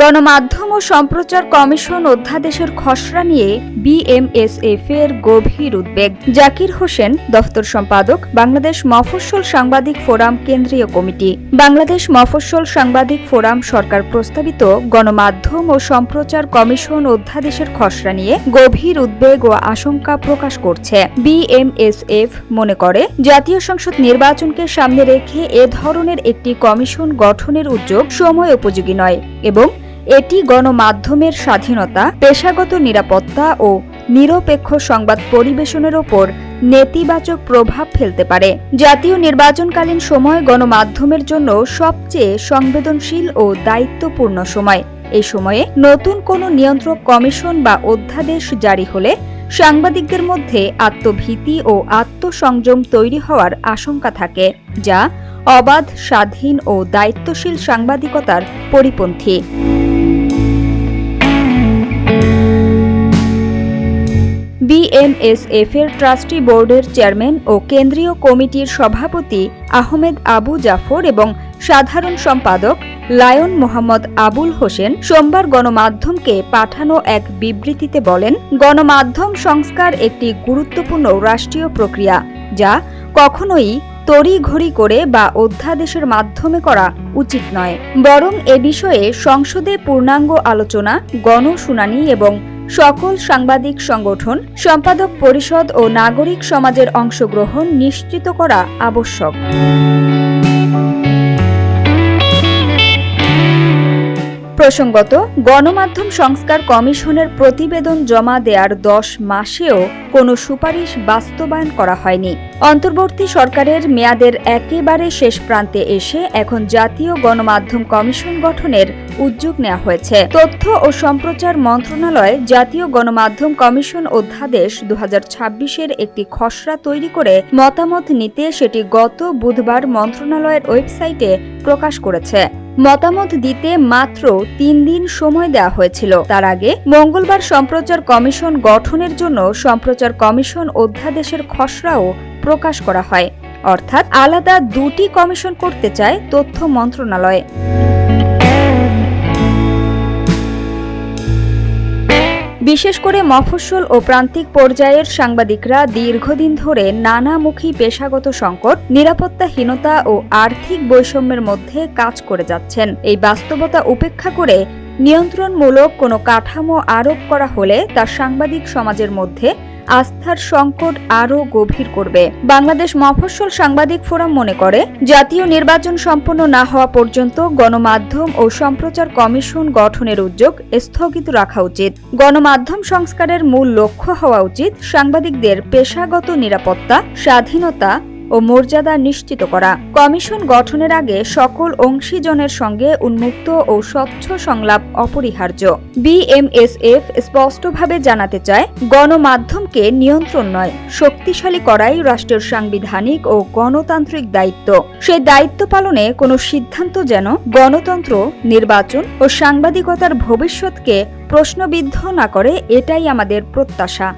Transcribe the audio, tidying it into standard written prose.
গণমাধ্যম ও সম্প্রচার কমিশন অধ্যাদেশের খসড়া নিয়ে বিএমএসএফ এর গভীর উদ্বেগ। জাকির হোসেন, দফতর সম্পাদক, বাংলাদেশ মফস্বল সাংবাদিক ফোরাম কেন্দ্রীয় কমিটি। বাংলাদেশ মফস্বল সাংবাদিক ফোরাম সরকার প্রস্তাবিত গণমাধ্যম ও সম্প্রচার কমিশন অধ্যাদেশের খসড়া নিয়ে গভীর উদ্বেগ ও আশঙ্কা প্রকাশ করছে। বিএমএসএফ মনে করে, জাতীয় সংসদ নির্বাচনকে সামনে রেখে এ ধরনের একটি কমিশন গঠনের উদ্যোগ সময় উপযোগী নয় এবং এটি গণমাধ্যমের স্বাধীনতা, পেশাগত নিরাপত্তা ও নিরপেক্ষ সংবাদ পরিবেশনের ওপর নেতিবাচক প্রভাব ফেলতে পারে। জাতীয় নির্বাচনকালীন সময় গণমাধ্যমের জন্য সবচেয়ে সংবেদনশীল ও দায়িত্বপূর্ণ সময়। এই সময়ে নতুন কোনো নিয়ন্ত্রক কমিশন বা অধ্যাদেশ জারি হলে সাংবাদিকদের মধ্যে আত্মভীতি ও আত্মসংযম তৈরি হওয়ার আশঙ্কা থাকে, যা অবাধ, স্বাধীন ও দায়িত্বশীল সাংবাদিকতার পরিপন্থী। বিএমএসএফ এর ট্রাস্টি বোর্ডের চেয়ারম্যান ও কেন্দ্রীয় কমিটির সভাপতি আহমেদ আবু জাফর এবং সাধারণ সম্পাদক লায়ন মোহাম্মদ আবুল হোসেন সোমবার গণমাধ্যমকে পাঠানো এক বিবৃতিতে বলেন, গণমাধ্যম সংস্কার একটি গুরুত্বপূর্ণ রাষ্ট্রীয় প্রক্রিয়া, যা কখনোই তড়িঘড়ি করে বা অধ্যাদেশের মাধ্যমে করা উচিত নয়। বরং এ বিষয়ে সংসদে পূর্ণাঙ্গ আলোচনা, গণশুনানি এবং সকল সাংবাদিক সংগঠন, সম্পাদক পরিষদ ও নাগরিক সমাজের অংশগ্রহণ নিশ্চিত করা আবশ্যক। প্রসঙ্গত, গণমাধ্যম সংস্কার কমিশনের প্রতিবেদন জমা দেওয়ার 10 মাসেও কোনো সুপারিশ বাস্তবায়ন করা হয়নি। অন্তর্বর্তী সরকারের মেয়াদের একেবারে শেষ প্রান্তে এসে এখন জাতীয় গণমাধ্যম কমিশন গঠনের উদ্যোগ নেওয়া হয়েছে। তথ্য ও সম্প্রচার মন্ত্রণালয় জাতীয় গণমাধ্যম কমিশন অধ্যাদেশ 2026-এর একটি খসড়া তৈরি করে মতামত নিতে সেটি গত বুধবার মন্ত্রণালয়ের ওয়েবসাইটে প্রকাশ করেছে। মতামত দিতে মাত্র 3 দিন সময় দেওয়া হয়েছিল। তার আগে মঙ্গলবার সম্প্রচার কমিশন গঠনের জন্য সম্প্রচার কমিশন অধ্যাদেশের খসড়াও প্রকাশ করা হয়। অর্থাৎ আলাদা 2টি কমিশন করতে চায় তথ্য মন্ত্রণালয়। বিশেষ করে মফস্বল ও প্রান্তিক পর্যায়ের সাংবাদিকরা দীর্ঘদিন ধরে নানামুখী পেশাগত সংকট, নিরাপত্তাহীনতা ও আর্থিক বৈষম্যের মধ্যে কাজ করে যাচ্ছেন। এই বাস্তবতা উপেক্ষা করে নিয়ন্ত্রণমূলক কোনো কাঠামো আরোপ করা হলে তা সাংবাদিক সমাজের মধ্যে আস্থার সংকট আরও গভীর করবে। বাংলাদেশ মফস্বল সাংবাদিক ফোরাম মনে করে, জাতীয় নির্বাচন সম্পন্ন না হওয়া পর্যন্ত গণমাধ্যম ও সম্প্রচার কমিশন গঠনের উদ্যোগ স্থগিত রাখা উচিত। গণমাধ্যম সংস্কারের মূল লক্ষ্য হওয়া উচিত সাংবাদিকদের পেশাগত নিরাপত্তা, স্বাধীনতা ও মর্যাদা নিশ্চিত করা। কমিশন গঠনের আগে সকল অংশীজনের সঙ্গে উন্মুক্ত ও স্বচ্ছ সংলাপ অপরিহার্য। বিএমএসএফ স্পষ্টভাবে জানাতে চায়, গণমাধ্যমকে নিয়ন্ত্রণ নয়, শক্তিশালী করাই রাষ্ট্রের সাংবিধানিক ও গণতান্ত্রিক দায়িত্ব। সেই দায়িত্ব পালনে কোনো সিদ্ধান্ত যেন গণতন্ত্র, নির্বাচন ও সাংবাদিকতার ভবিষ্যৎকে প্রশ্নবিদ্ধ না করে, এটাই আমাদের প্রত্যাশা।